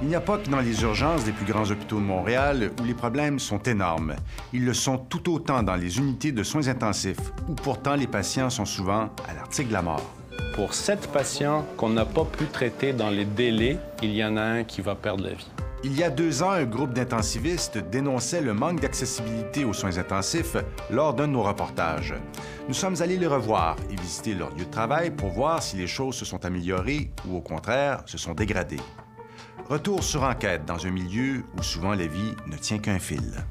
Il n'y a pas que dans les urgences des plus grands hôpitaux de Montréal où les problèmes sont énormes. Ils le sont tout autant dans les unités de soins intensifs, où pourtant les patients sont souvent à l'article de la mort. Pour 7 patients qu'on n'a pas pu traiter dans les délais, il y en a un qui va perdre la vie. Il y a 2 ans, un groupe d'intensivistes dénonçait le manque d'accessibilité aux soins intensifs lors d'un de nos reportages. Nous sommes allés les revoir et visiter leur lieu de travail pour voir si les choses se sont améliorées ou, au contraire, se sont dégradées. Retour sur enquête dans un milieu où souvent la vie ne tient qu'un fil.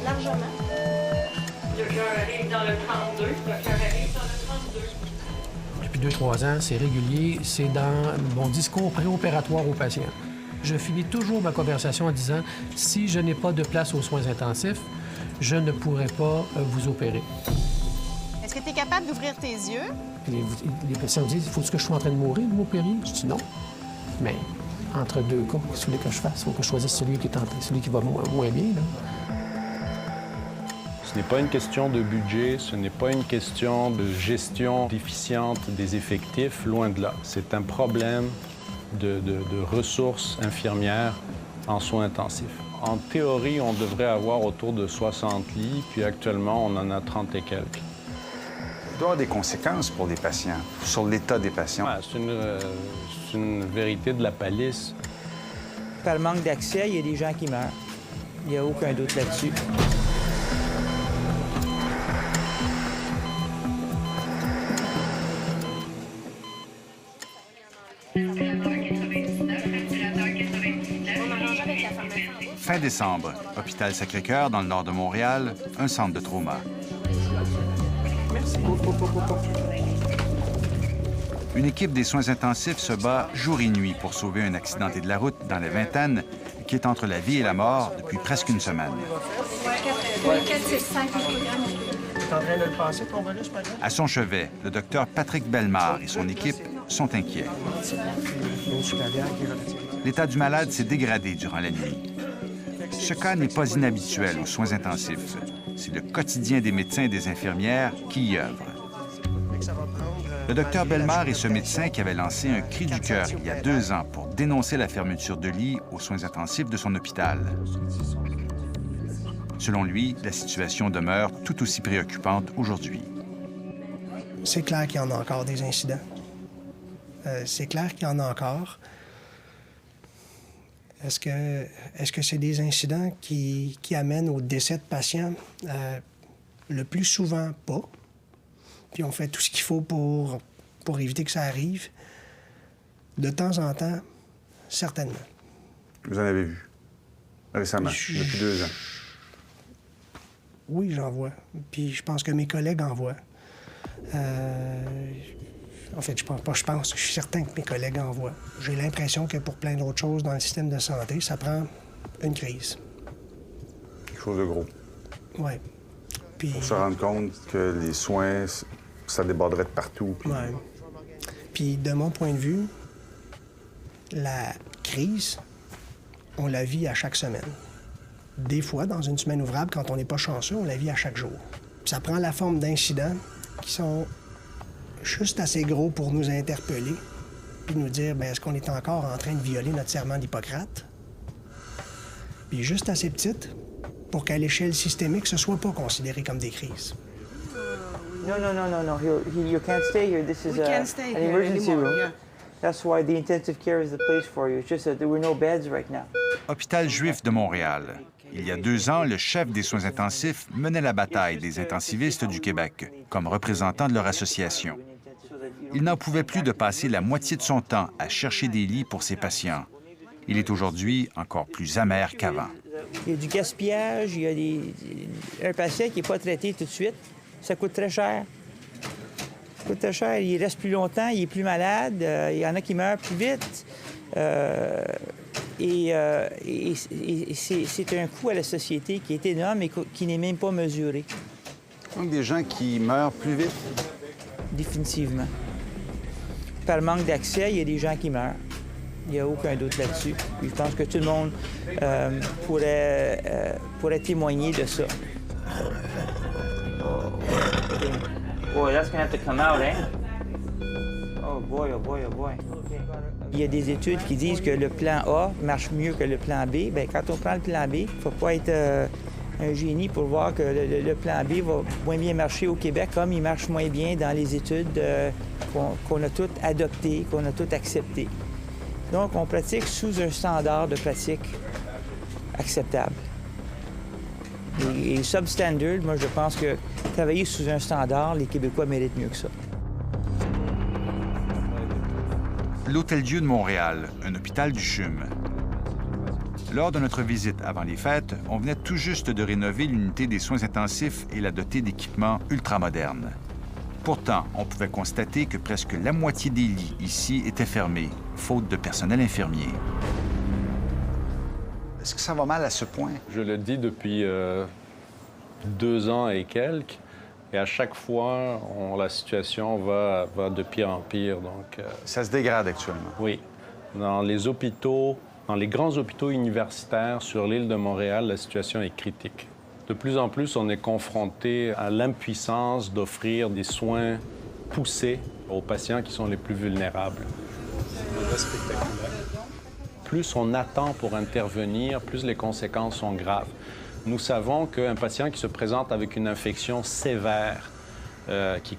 Largement. Le cœur arrive dans le 32. Le cœur arrive dans le 32. Depuis 2-3 ans, c'est régulier. C'est dans mon discours préopératoire aux patients. Je finis toujours ma conversation en disant « Si je n'ai pas de place aux soins intensifs, je ne pourrai pas vous opérer. » Est-ce que tu es capable d'ouvrir tes yeux? Les patients me disent « Faut-ce que je sois en train de mourir, de m'opérer? » Je dis « Non. » Mais entre deux cas, qu'est-ce que vous voulez que je fasse? Il faut que je choisisse celui qui va moins bien. Là. Ce n'est pas une question de budget, ce n'est pas une question de gestion déficiente des effectifs, loin de là. C'est un problème de ressources infirmières en soins intensifs. En théorie, on devrait avoir autour de 60 lits, puis actuellement, on en a 30 et quelques. Il doit y avoir des conséquences pour les patients, sur l'état des patients. Ouais, c'est une vérité de la palisse. Par manque d'accès, il y a des gens qui meurent. Il n'y a aucun doute là-dessus. Fin décembre, hôpital Sacré-Cœur, dans le nord de Montréal, un centre de trauma. Une équipe des soins intensifs se bat jour et nuit pour sauver un accidenté de la route dans la vingtaine qui est entre la vie et la mort depuis presque une semaine. À son chevet, le docteur Patrick Bellemare et son équipe sont inquiets. L'état du malade s'est dégradé durant la nuit. Ce cas n'est pas inhabituel aux soins intensifs. C'est le quotidien des médecins et des infirmières qui y œuvrent. Le docteur Bellemare est ce médecin qui avait lancé un cri du cœur il y a 2 ans pour dénoncer la fermeture de lits aux soins intensifs de son hôpital. Selon lui, la situation demeure tout aussi préoccupante aujourd'hui. C'est clair qu'il y en a encore des incidents. C'est clair qu'il y en a encore. Est-ce que c'est des incidents qui amènent au décès de patients? Le plus souvent, pas. Puis on fait tout ce qu'il faut pour éviter que ça arrive. De temps en temps, certainement. Vous en avez vu récemment, depuis 2 ans? Oui, j'en vois. Puis je pense que mes collègues en voient. En fait, je suis certain que mes collègues en voient. J'ai l'impression que pour plein d'autres choses dans le système de santé, ça prend une crise. Quelque chose de gros. Oui. Puis... Pour se rendre compte que les soins, ça déborderait de partout. Puis... Oui. Puis de mon point de vue, la crise, on la vit à chaque semaine. Des fois, dans une semaine ouvrable, quand on n'est pas chanceux, on la vit à chaque jour. Puis ça prend la forme d'incidents qui sont juste assez gros pour nous interpeller puis nous dire, bien, est-ce qu'on est encore en train de violer notre serment d'Hippocrate? Puis juste assez petite pour qu'à l'échelle systémique, ce ne soit pas considéré comme des crises. No. You can't stay here. This is an emergency room. Yeah. That's why the intensive care is the place for you. It's just that there were no beds right now. Hôpital Juif de Montréal. Il y a 2 ans, le chef des soins intensifs menait la bataille des intensivistes du Québec, comme représentant de leur association. Il n'en pouvait plus de passer la moitié de son temps à chercher des lits pour ses patients. Il est aujourd'hui encore plus amer qu'avant. Il y a du gaspillage, il y a un patient qui n'est pas traité tout de suite. Ça coûte très cher. Ça coûte très cher. Il reste plus longtemps, il est plus malade, il y en a qui meurent plus vite. C'est un coût à la société qui est énorme et qui n'est même pas mesuré. Donc des gens qui meurent plus vite? Définitivement. Par manque d'accès, il y a des gens qui meurent. Il n'y a aucun doute là-dessus. Puis je pense que tout le monde pourrait témoigner de ça. Oh, that's gonna have to come out, eh? Oh boy, oh boy, oh boy. Il y a des études qui disent que le plan A marche mieux que le plan B. Bien, quand on prend le plan B, il ne faut pas être un génie pour voir que le plan B va moins bien marcher au Québec, comme il marche moins bien dans les études qu'on a toutes adoptées, qu'on a toutes acceptées. Donc, on pratique sous un standard de pratique acceptable. Et substandard, moi, je pense que travailler sous un standard, les Québécois méritent mieux que ça. L'Hôtel-Dieu de Montréal, un hôpital du CHUM. Lors de notre visite avant les fêtes, on venait tout juste de rénover l'unité des soins intensifs et la doter d'équipements ultramodernes. Pourtant, on pouvait constater que presque la moitié des lits ici étaient fermés, faute de personnel infirmier. Est-ce que ça va mal à ce point? Je le dis depuis 2 ans et quelques. Et à chaque fois, la situation va de pire en pire. Donc, Ça se dégrade actuellement. Oui. Dans les hôpitaux, dans les grands hôpitaux universitaires sur l'île de Montréal, la situation est critique. De plus en plus, on est confronté à l'impuissance d'offrir des soins poussés aux patients qui sont les plus vulnérables. Plus on attend pour intervenir, plus les conséquences sont graves. Nous savons qu'un patient qui se présente avec une infection sévère, qui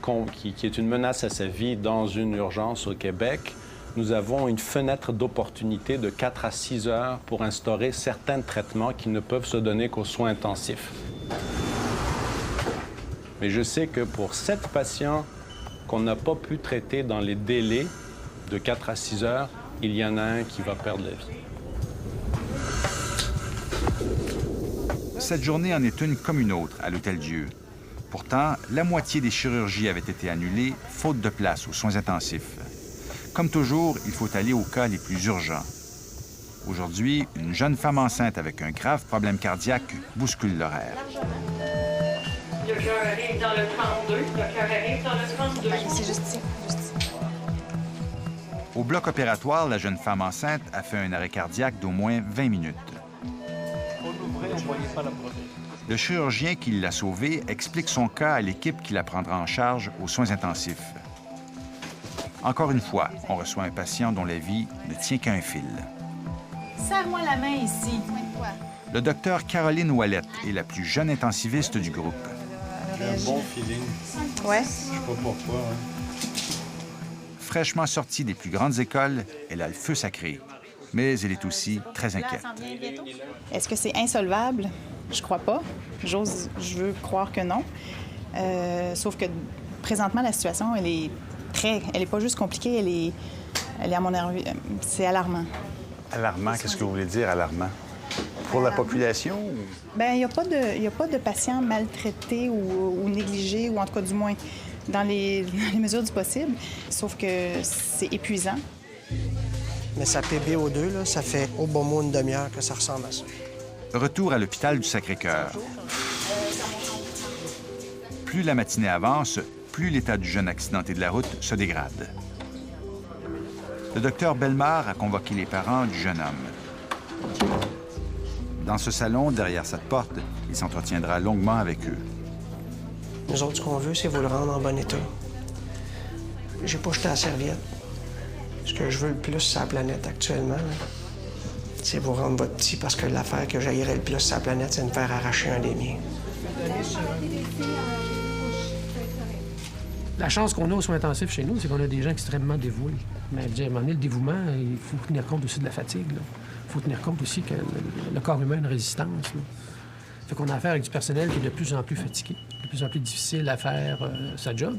est une menace à sa vie dans une urgence au Québec, nous avons une fenêtre d'opportunité de 4 à 6 heures pour instaurer certains traitements qui ne peuvent se donner qu'aux soins intensifs. Mais je sais que pour 7 patients qu'on n'a pas pu traiter dans les délais de 4 à 6 heures, il y en a un qui va perdre la vie. Cette journée en est une comme une autre à l'Hôtel-Dieu. Pourtant, la moitié des chirurgies avaient été annulées, faute de place aux soins intensifs. Comme toujours, il faut aller aux cas les plus urgents. Aujourd'hui, une jeune femme enceinte avec un grave problème cardiaque bouscule l'horaire. Le cœur arrive dans le 32. Le cœur arrive dans le 32. C'est juste ici, juste ici. Au bloc opératoire, la jeune femme enceinte a fait un arrêt cardiaque d'au moins 20 minutes. Le chirurgien qui l'a sauvée explique son cas à l'équipe qui la prendra en charge aux soins intensifs. Encore une fois, on reçoit un patient dont la vie ne tient qu'à un fil. Serre-moi la main ici. Le docteur Caroline Ouellette est la plus jeune intensiviste du groupe. J'ai un bon feeling. Ouais. Je sais pas pourquoi. Fraîchement sortie des plus grandes écoles, elle a le feu sacré. Mais elle est aussi très inquiète. Est-ce que c'est insolvable? Je crois pas. Je veux croire que non. Sauf que présentement, la situation, elle est pas juste compliquée, elle est à mon avis, c'est alarmant. Alarmant, qu'est-ce que vous voulez dire, alarmant? Pour la population? Bien, il n'y a pas de patients maltraités ou négligés, ou en tout cas, du moins, dans les mesures du possible. Sauf que c'est épuisant. Mais sa PbO2, là, ça fait au bon mot une demi-heure que ça ressemble à ça. Retour à l'hôpital du Sacré-Cœur. Plus la matinée avance, plus l'état du jeune accidenté de la route se dégrade. Le docteur Bellemare a convoqué les parents du jeune homme. Dans ce salon, derrière cette porte, il s'entretiendra longuement avec eux. Nous autres, ce qu'on veut, c'est vous le rendre en bon état. J'ai pas jeté la serviette. Ce que je veux le plus sur la planète actuellement, c'est vous rendre votre petit, parce que l'affaire que j'haïrais le plus sur la planète, c'est de me faire arracher un des miens. La chance qu'on a aux soins intensifs chez nous, c'est qu'on a des gens extrêmement dévoués. Mais à un moment donné, le dévouement, il faut tenir compte aussi de la fatigue. Il faut tenir compte aussi que le corps humain a une résistance. Là. Fait qu'on a affaire avec du personnel qui est de plus en plus fatigué, de plus en plus difficile à faire sa job.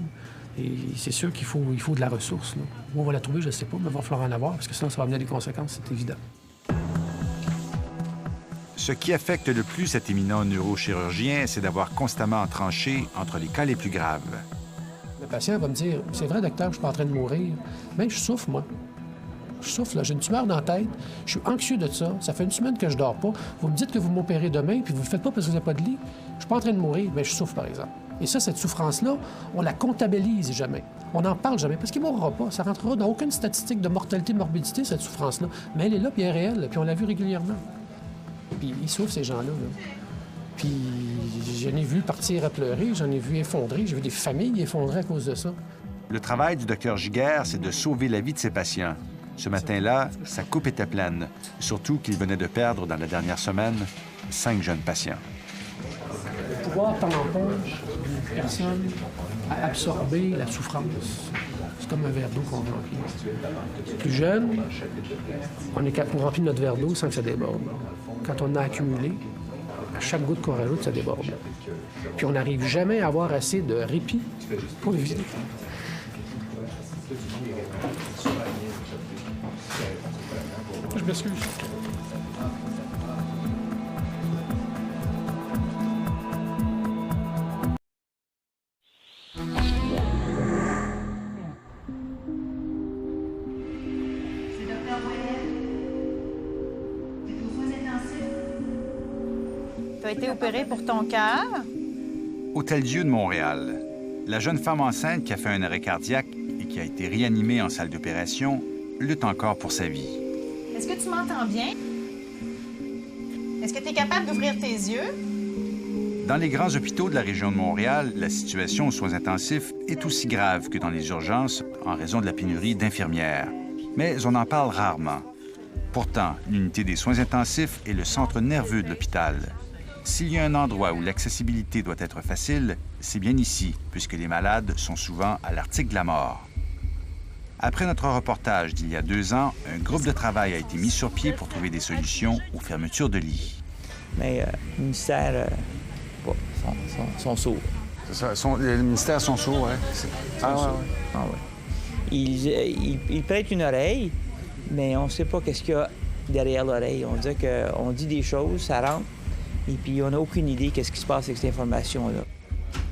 Et c'est sûr qu'il faut de la ressource. Là. Où on va la trouver, je ne sais pas, mais il va falloir en avoir, parce que sinon, ça va amener des conséquences, c'est évident. Ce qui affecte le plus cet éminent neurochirurgien, c'est d'avoir constamment tranché entre les cas les plus graves. Le patient va me dire, c'est vrai, docteur, je suis pas en train de mourir. Bien, je souffre, moi. Je souffre, là. J'ai une tumeur dans la tête. Je suis anxieux de ça. Ça fait une semaine que je dors pas. Vous me dites que vous m'opérez demain, puis vous le faites pas parce que vous n'avez pas de lit. Je suis pas en train de mourir, mais je souffre, par exemple. Et ça, cette souffrance-là, on la comptabilise jamais. On n'en parle jamais, parce qu'il ne mourra pas. Ça ne rentrera dans aucune statistique de mortalité, de morbidité, cette souffrance-là. Mais elle est là, puis elle est réelle, puis on l'a vu régulièrement. Puis ils souffrent, ces gens-là. Là. Puis j'en ai vu partir à pleurer, j'en ai vu effondrer, j'ai vu des familles effondrer à cause de ça. Le travail du Dr Giguère, c'est de sauver la vie de ses patients. Ce matin-là, sa coupe était pleine, surtout qu'il venait de perdre, dans la dernière semaine, 5 jeunes patients. Le pouvoir t'empêche une personne à absorber la souffrance. C'est comme un verre d'eau qu'on remplit. Plus jeune, on remplit notre verre d'eau sans que ça déborde. Quand on a accumulé, à chaque goutte qu'on rajoute, ça déborde. Puis on n'arrive jamais à avoir assez de répit pour le vider. Je m'excuse. Tu as été opéré pour ton cœur. Hôtel-Dieu de Montréal. La jeune femme enceinte qui a fait un arrêt cardiaque et qui a été réanimée en salle d'opération lutte encore pour sa vie. Est-ce que tu m'entends bien? Est-ce que tu es capable d'ouvrir tes yeux? Dans les grands hôpitaux de la région de Montréal, la situation aux soins intensifs est aussi grave que dans les urgences en raison de la pénurie d'infirmières. Mais on en parle rarement. Pourtant, l'unité des soins intensifs est le centre nerveux de l'hôpital. S'il y a un endroit où l'accessibilité doit être facile, c'est bien ici, puisque les malades sont souvent à l'article de la mort. Après notre reportage d'il y a 2 ans, un groupe de travail a été mis sur pied pour trouver des solutions aux fermetures de lits. Mais le ministère, sont sourds. C'est ça, les ministères sont sourds, oui. Ah ouais. Ils prêtent une oreille, mais on ne sait pas qu'est-ce qu'il y a derrière l'oreille. On dit qu'on dit des choses, ça rentre, et puis on n'a aucune idée qu'est-ce qui se passe avec cette information-là.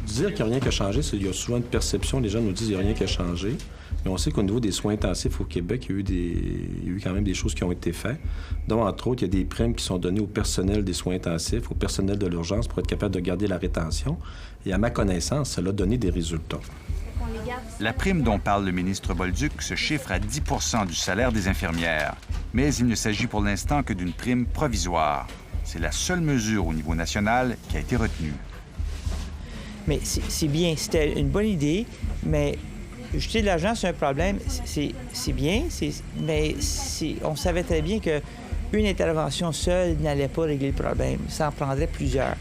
Dire qu'il n'y a rien qui a changé, c'est qu'il y a souvent une perception, les gens nous disent qu'il n'y a rien qui a changé. Mais on sait qu'au niveau des soins intensifs au Québec, il y a eu quand même des choses qui ont été faites. Donc, entre autres, il y a des primes qui sont données au personnel des soins intensifs, au personnel de l'urgence pour être capable de garder la rétention. Et à ma connaissance, ça a donné des résultats. La prime dont parle le ministre Bolduc se chiffre à 10 % du salaire des infirmières. Mais il ne s'agit pour l'instant que d'une prime provisoire. C'est la seule mesure au niveau national qui a été retenue. Mais c'est bien, c'était une bonne idée, mais jeter de l'argent, c'est un problème. C'est bien, mais on savait très bien qu'une intervention seule n'allait pas régler le problème. Ça en prendrait plusieurs.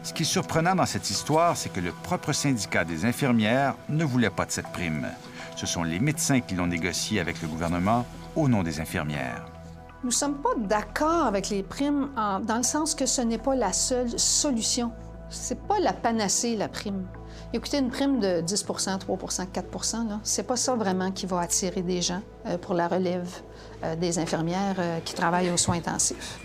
Ce qui est surprenant dans cette histoire, c'est que le propre syndicat des infirmières ne voulait pas de cette prime. Ce sont les médecins qui l'ont négociée avec le gouvernement au nom des infirmières. Nous ne sommes pas d'accord avec les primes dans le sens que ce n'est pas la seule solution. C'est pas la panacée, la prime. Écoutez, une prime de 10 3 4 c'est pas ça vraiment qui va attirer des gens pour la relève des infirmières qui travaillent aux soins intensifs.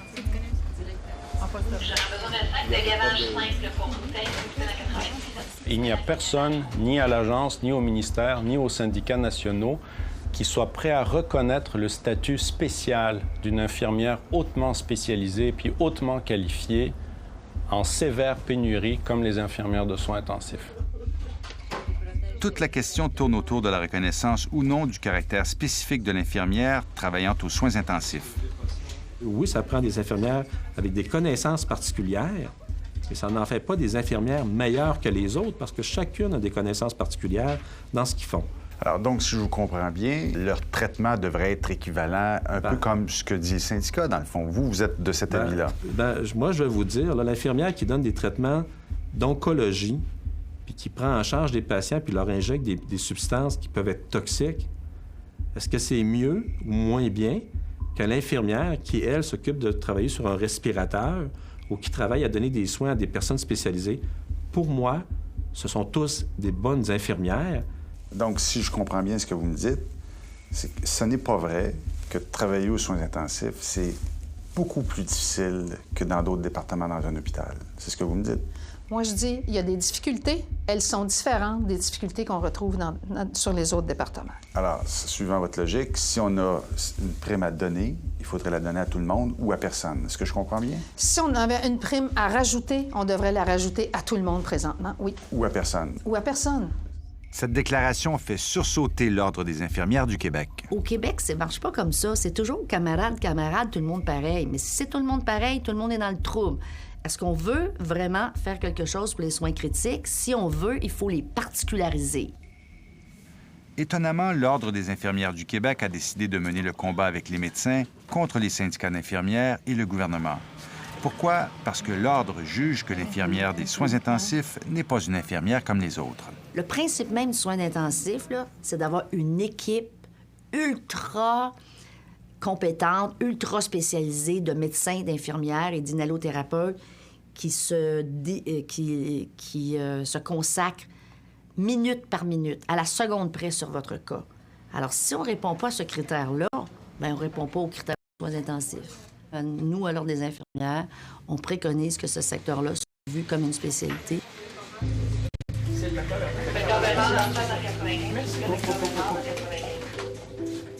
Il n'y a personne, ni à l'agence, ni au ministère, ni aux syndicats nationaux, qui soit prêt à reconnaître le statut spécial d'une infirmière hautement spécialisée puis hautement qualifiée en sévère pénurie comme les infirmières de soins intensifs. Toute la question tourne autour de la reconnaissance ou non du caractère spécifique de l'infirmière travaillant aux soins intensifs. Oui, ça prend des infirmières avec des connaissances particulières, mais ça n'en fait pas des infirmières meilleures que les autres parce que chacune a des connaissances particulières dans ce qu'ils font. Alors donc, si je vous comprends bien, leur traitement devrait être équivalent, un peu comme ce que dit le syndicat, dans le fond. Vous êtes de cet avis-là. Moi, je vais vous dire, l'infirmière qui donne des traitements d'oncologie, puis qui prend en charge des patients, puis leur injecte des substances qui peuvent être toxiques, est-ce que c'est mieux ou moins bien que l'infirmière qui, elle, s'occupe de travailler sur un respirateur ou qui travaille à donner des soins à des personnes spécialisées? Pour moi, ce sont tous des bonnes infirmières. Donc, si je comprends bien ce que vous me dites, c'est que ce n'est pas vrai que travailler aux soins intensifs, c'est beaucoup plus difficile que dans d'autres départements dans un hôpital. C'est ce que vous me dites? Moi, je dis, il y a des difficultés. Elles sont différentes des difficultés qu'on retrouve sur les autres départements. Alors, suivant votre logique, si on a une prime à donner, il faudrait la donner à tout le monde ou à personne. Est-ce que je comprends bien? Si on avait une prime à rajouter, on devrait la rajouter à tout le monde présentement, oui. Ou à personne. Ou à personne. Cette déclaration fait sursauter l'Ordre des infirmières du Québec. Au Québec, ça marche pas comme ça. C'est toujours camarade, tout le monde pareil. Mais si c'est tout le monde pareil, tout le monde est dans le trouble. Est-ce qu'on veut vraiment faire quelque chose pour les soins critiques? Si on veut, il faut les particulariser. Étonnamment, l'Ordre des infirmières du Québec a décidé de mener le combat avec les médecins contre les syndicats d'infirmières et le gouvernement. Pourquoi? Parce que l'Ordre juge que l'infirmière des soins intensifs n'est pas une infirmière comme les autres. Le principe même du soin intensif, c'est d'avoir une équipe ultra compétente, ultra spécialisée de médecins, d'infirmières et d'inhalothérapeutes qui se consacrent minute par minute, à la seconde près sur votre cas. Alors, si on ne répond pas à ce critère-là, bien, on ne répond pas aux critères de soins intensifs. Nous, à l'Ordre des infirmières, on préconise que ce secteur-là soit vu comme une spécialité.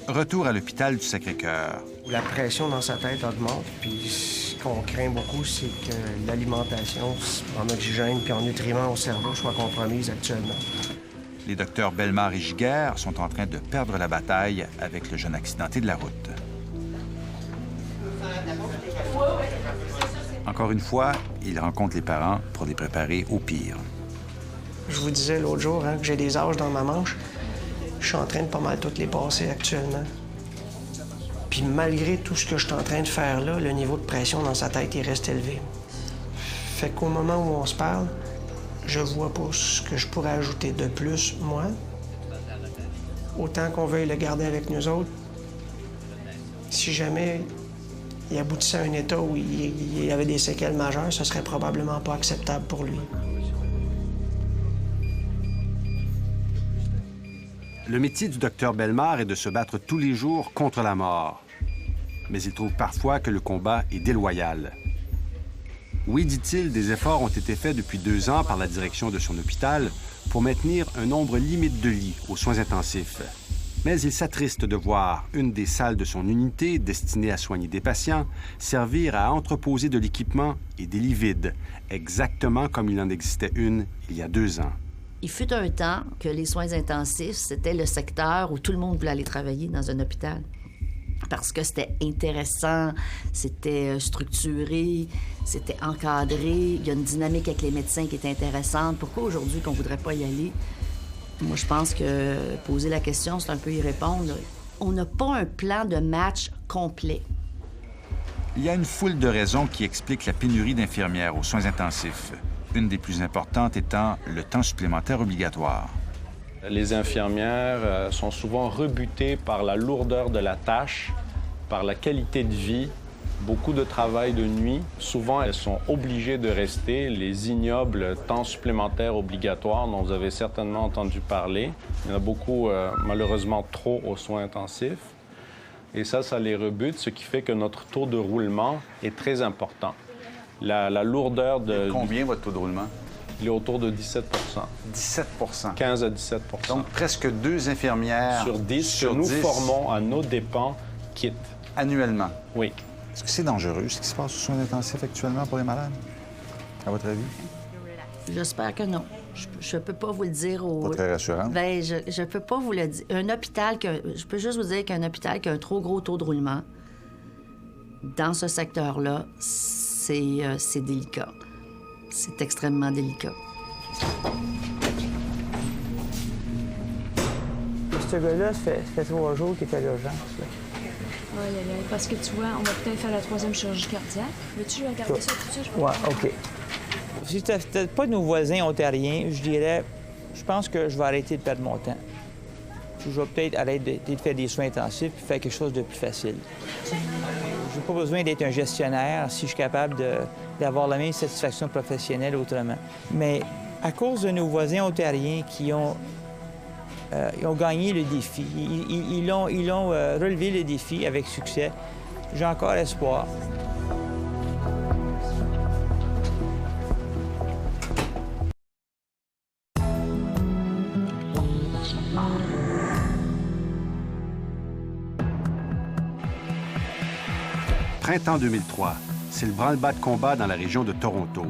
Retour à l'hôpital du Sacré-Cœur. La pression dans sa tête augmente, puis ce qu'on craint beaucoup, c'est que l'alimentation en oxygène puis en nutriments au cerveau soit compromise actuellement. Les docteurs Bellemare et Giguère sont en train de perdre la bataille avec le jeune accidenté de la route. Encore une fois, ils rencontrent les parents pour les préparer au pire. Je vous disais l'autre jour que j'ai des âges dans ma manche. Je suis en train de pas mal toutes les passer actuellement. Puis malgré tout ce que je suis en train de faire là, le niveau de pression dans sa tête, il reste élevé. Fait qu'au moment où on se parle, je vois pas ce que je pourrais ajouter de plus, moi. Autant qu'on veuille le garder avec nous autres, si jamais il aboutissait à un état où il y avait des séquelles majeures, ce serait probablement pas acceptable pour lui. Le métier du docteur Bellemare est de se battre tous les jours contre la mort. Mais il trouve parfois que le combat est déloyal. Oui, dit-il, des efforts ont été faits depuis 2 ans par la direction de son hôpital pour maintenir un nombre limite de lits aux soins intensifs. Mais il s'attriste de voir une des salles de son unité, destinée à soigner des patients, servir à entreposer de l'équipement et des lits vides, exactement comme il en existait une il y a 2 ans. Il fut un temps que les soins intensifs, c'était le secteur où tout le monde voulait aller travailler dans un hôpital. Parce que c'était intéressant, c'était structuré, c'était encadré, il y a une dynamique avec les médecins qui est intéressante. Pourquoi aujourd'hui qu'on ne voudrait pas y aller? Moi, je pense que poser la question, c'est un peu y répondre. On n'a pas un plan de match complet. Il y a une foule de raisons qui expliquent la pénurie d'infirmières aux soins intensifs. Une des plus importantes étant le temps supplémentaire obligatoire. Les infirmières sont souvent rebutées par la lourdeur de la tâche, par la qualité de vie, beaucoup de travail de nuit. Souvent, elles sont obligées de rester. Les ignobles temps supplémentaires obligatoires dont vous avez certainement entendu parler. Il y en a beaucoup, malheureusement, trop aux soins intensifs. Et ça les rebute, ce qui fait que notre taux de roulement est très important. La lourdeur de... Combien votre taux de roulement? Il est autour de 17 17 15 à 17 Donc, presque 2 infirmières sur 10 que nous formons à nos dépens quittent. Annuellement? Oui. Est-ce que c'est dangereux, ce qui se passe aux soins intensifs actuellement pour les malades, à votre avis? J'espère que non. Je peux pas vous le dire au... Pas très rassurant. Bien, je peux pas vous le dire. Un hôpital je peux juste vous dire qu'un hôpital qui a un trop gros taux de roulement, dans ce secteur-là, c'est délicat. C'est extrêmement délicat. Ce gars-là, ça fait 3 jours qu'il est à l'urgence. Oui, parce que tu vois, on va peut-être faire la 3e chirurgie cardiaque. Veux-tu regarder ça tout de suite? Oui, OK. Si c'était pas de nos voisins ontariens, je dirais, je pense que je vais arrêter de perdre mon temps. Je vais peut-être arrêter de faire des soins intensifs et faire quelque chose de plus facile. Je n'ai pas besoin d'être un gestionnaire si je suis capable d'avoir la même satisfaction professionnelle autrement. Mais à cause de nos voisins ontariens qui ont gagné le défi, ils ont relevé le défi avec succès, j'ai encore espoir. printemps 2003, c'est le branle-bas de combat dans la région de Toronto.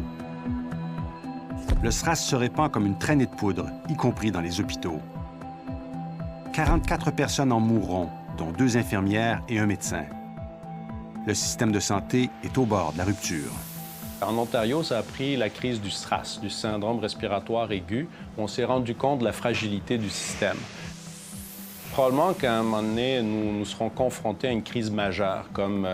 Le SRAS se répand comme une traînée de poudre, y compris dans les hôpitaux. 44 personnes en mourront, dont 2 infirmières et un médecin. Le système de santé est au bord de la rupture. En Ontario, ça a pris la crise du SRAS, du syndrome respiratoire aigu. On s'est rendu compte de la fragilité du système. Probablement qu'à un moment donné, nous serons confrontés à une crise majeure, comme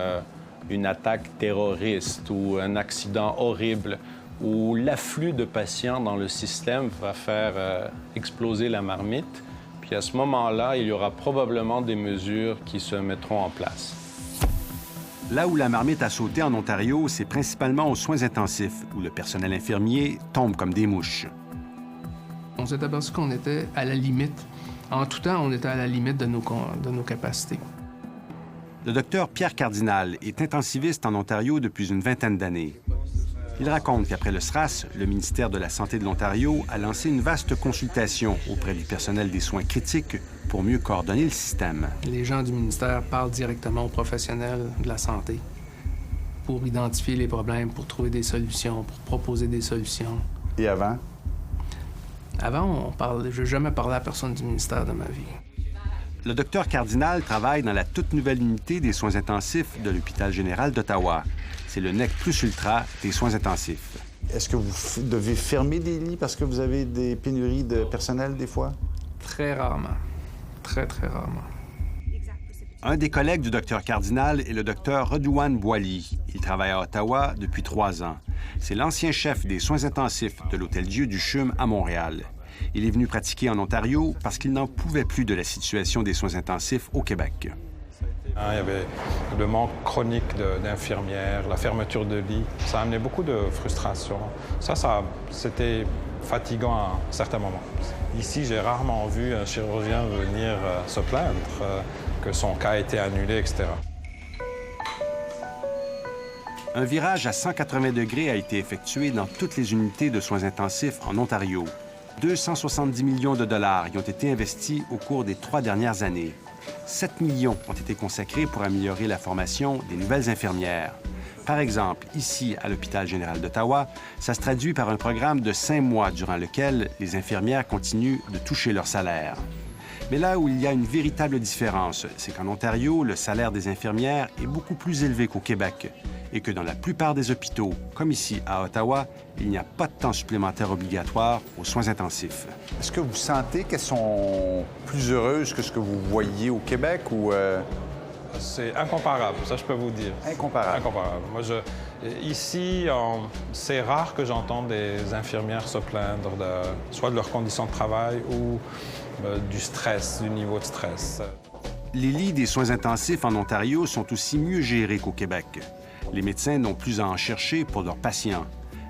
une attaque terroriste ou un accident horrible, où l'afflux de patients dans le système va faire exploser la marmite. Puis à ce moment-là, il y aura probablement des mesures qui se mettront en place. Là où la marmite a sauté en Ontario, c'est principalement aux soins intensifs, où le personnel infirmier tombe comme des mouches. On s'est aperçu qu'on était à la limite. En tout temps, on était à la limite de nos capacités. Le docteur Pierre Cardinal est intensiviste en Ontario depuis une vingtaine d'années. Il raconte qu'après le SRAS, le ministère de la Santé de l'Ontario a lancé une vaste consultation auprès du personnel des soins critiques pour mieux coordonner le système. Les gens du ministère parlent directement aux professionnels de la santé pour identifier les problèmes, pour trouver des solutions, pour proposer des solutions. Et avant? Avant, je n'ai jamais parlé à personne du ministère de ma vie. Le docteur Cardinal travaille dans la toute nouvelle unité des soins intensifs de l'Hôpital général d'Ottawa. C'est le NEC plus ultra des soins intensifs. Est-ce que vous devez fermer des lits parce que vous avez des pénuries de personnel des fois? Très rarement. Très, très rarement. Un des collègues du docteur Cardinal est le docteur Redouane Boily. Il travaille à Ottawa depuis 3 ans. C'est l'ancien chef des soins intensifs de l'Hôtel-Dieu du CHUM à Montréal. Il est venu pratiquer en Ontario parce qu'il n'en pouvait plus de la situation des soins intensifs au Québec. Il y avait le manque chronique d'infirmières, la fermeture de lits. Ça a amené beaucoup de frustration. Ça c'était fatigant à certains moments. Ici, j'ai rarement vu un chirurgien venir se plaindre que son cas a été annulé, etc. Un virage à 180 degrés a été effectué dans toutes les unités de soins intensifs en Ontario. 270 millions de dollars y ont été investis au cours des 3 dernières années. 7 millions ont été consacrés pour améliorer la formation des nouvelles infirmières. Par exemple, ici, à l'Hôpital général d'Ottawa, ça se traduit par un programme de 5 mois durant lequel les infirmières continuent de toucher leur salaire. Mais là où il y a une véritable différence, c'est qu'en Ontario, le salaire des infirmières est beaucoup plus élevé qu'au Québec et que dans la plupart des hôpitaux, comme ici à Ottawa, il n'y a pas de temps supplémentaire obligatoire aux soins intensifs. Est-ce que vous sentez qu'elles sont plus heureuses que ce que vous voyez au Québec ou... C'est incomparable, ça je peux vous dire. Incomparable. Incomparable. Moi, ici, c'est rare que j'entende des infirmières se plaindre soit de leurs conditions de travail ou du stress, du niveau de stress. Les lits des soins intensifs en Ontario sont aussi mieux gérés qu'au Québec. Les médecins n'ont plus à en chercher pour leurs patients.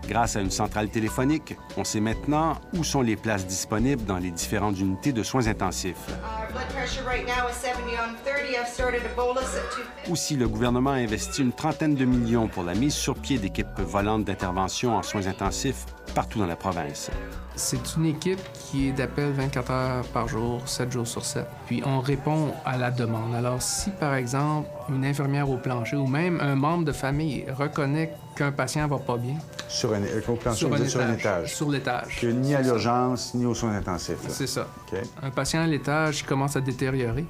Grâce à une centrale téléphonique, on sait maintenant où sont les places disponibles dans les différentes unités de soins intensifs. Aussi, le gouvernement a investi une trentaine de millions pour la mise sur pied d'équipes volantes d'intervention en soins intensifs partout dans la province. C'est une équipe qui est d'appel 24 heures par jour, 7 jours sur 7. Puis on répond à la demande. Alors si, par exemple, une infirmière au plancher ou même un membre de famille reconnaît qu'un patient va pas bien... Sur un étage. Sur l'étage. Ni à l'urgence, ni aux soins intensifs. C'est ça. Okay. Un patient à l'étage qui commence à détériorer,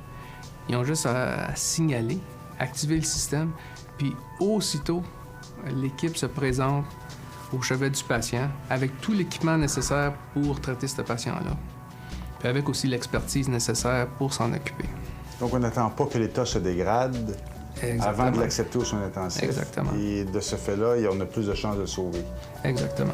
ils ont juste à signaler, activer le système, puis aussitôt, l'équipe se présente au chevet du patient avec tout l'équipement nécessaire pour traiter ce patient-là. Puis avec aussi l'expertise nécessaire pour s'en occuper. Donc, on n'attend pas que l'état se dégrade avant de l'accepter aux soins intensifs. Exactement. Et de ce fait-là, on a plus de chances de le sauver. Exactement.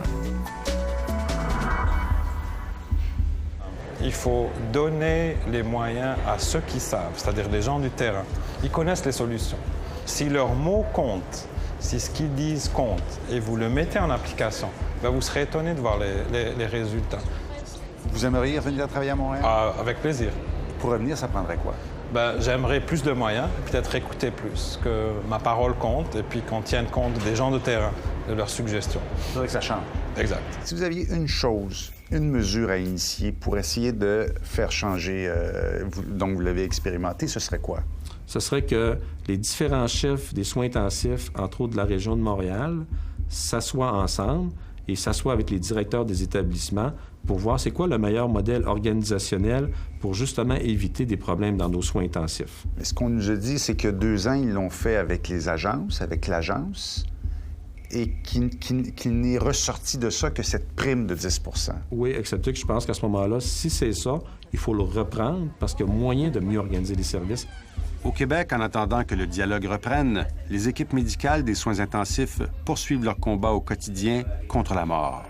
Il faut donner les moyens à ceux qui savent, c'est-à-dire les gens du terrain. Ils connaissent les solutions. Si leurs mots comptent, si ce qu'ils disent compte et vous le mettez en application, vous serez étonné de voir les résultats. Vous aimeriez revenir travailler à Montréal? Avec plaisir. Pour revenir, ça prendrait quoi? J'aimerais plus de moyens, peut-être écouter plus, que ma parole compte et puis qu'on tienne compte des gens de terrain, de leurs suggestions. Il faudrait que ça change. Exact. Si vous aviez une chose, une mesure à initier pour essayer de faire changer, donc vous l'avez expérimenté, ce serait quoi? ce serait que les différents chefs des soins intensifs, entre autres de la région de Montréal, s'assoient ensemble et s'assoient avec les directeurs des établissements pour voir c'est quoi le meilleur modèle organisationnel pour justement éviter des problèmes dans nos soins intensifs. Mais ce qu'on nous a dit, c'est que 2 ans, ils l'ont fait avec les agences, avec l'agence, et qu'il n'est ressorti de ça que cette prime de 10 %. Oui, excepté que je pense qu'à ce moment-là, si c'est ça, il faut le reprendre parce qu'il y a moyen de mieux organiser les services. Au Québec, en attendant que le dialogue reprenne, les équipes médicales des soins intensifs poursuivent leur combat au quotidien contre la mort.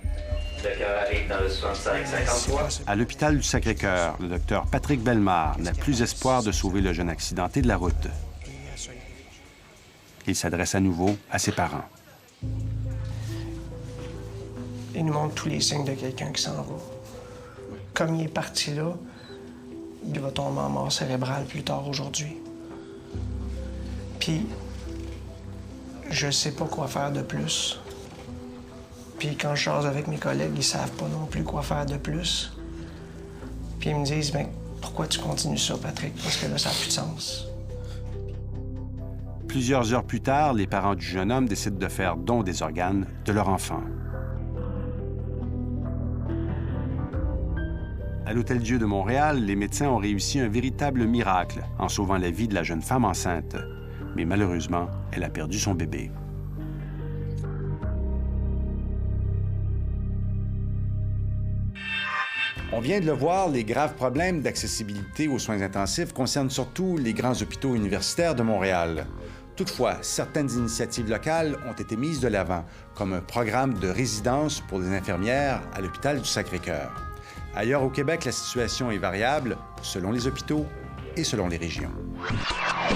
Le cœur arrive dans le 65-53. À l'hôpital du Sacré-Cœur, le docteur Patrick Bellemare n'a plus espoir de sauver le jeune accidenté de la route. Il s'adresse à nouveau à ses parents. Il nous montre tous les signes de quelqu'un qui s'en va. Comme il est parti là, il va tomber en mort cérébrale plus tard aujourd'hui. Puis, je sais pas quoi faire de plus. Puis quand je jase avec mes collègues, ils savent pas non plus quoi faire de plus. Puis ils me disent, bien, pourquoi tu continues ça, Patrick? Parce que là, ça n'a plus de sens. Plusieurs heures plus tard, les parents du jeune homme décident de faire don des organes de leur enfant. À l'Hôtel-Dieu de Montréal, les médecins ont réussi un véritable miracle en sauvant la vie de la jeune femme enceinte. Mais malheureusement, elle a perdu son bébé. On vient de le voir, les graves problèmes d'accessibilité aux soins intensifs concernent surtout les grands hôpitaux universitaires de Montréal. Toutefois, certaines initiatives locales ont été mises de l'avant, comme un programme de résidence pour les infirmières à l'hôpital du Sacré-Cœur. Ailleurs au Québec, la situation est variable selon les hôpitaux et selon les régions.